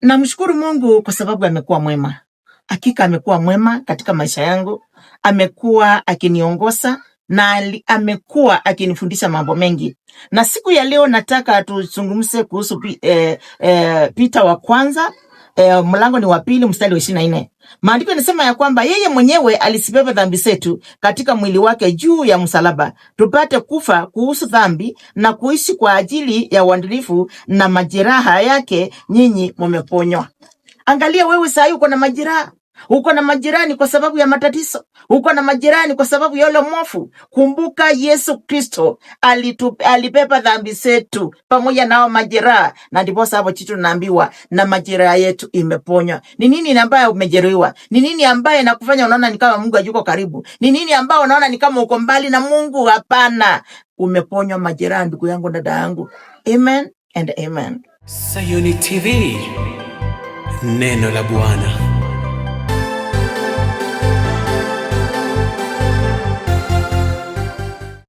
Namshukuru Mungu kwa sababu amekuwa mwema. Hakika amekuwa mwema katika maisha yangu. Amekuwa akiniongoza na amekuwa akinifundisha mambo mengi. Na siku ya leo nataka tuzungumze kuhusu Peter wa kwanza, mlango ni wa 2 mstari wa 24. Maandiko yanasema ya kwamba yeye mwenyewe alisibeba dhambi zetu katika mwili wake juu ya msalaba, tupate kufa kuhusu dhambi na kuishi kwa ajili ya uadilifu, na majeraha yake nyinyi mmeponywa. Angalia wewe sasa uko na majeraha. Uko na majirani kwa sababu ya matatizo. Uko na majirani kwa sababu ya ule mwofu. Kumbuka Yesu Kristo alibeba dhambi zetu pamoja nao majeraha, na ndipo sababu chitu naambiwa na majeraha yetu imeponywa. Ni nini ambaye umejeruhiwa? Ni nini ambaye nakufanya unaona ni kama Mungu hayuko karibu? Ni nini ambaye unaona ni kama uko mbali na Mungu? Hapana. Umeponywa majeraha, ndugu yangu, dada yangu. Amen and amen. Sayuni TV, neno la Bwana.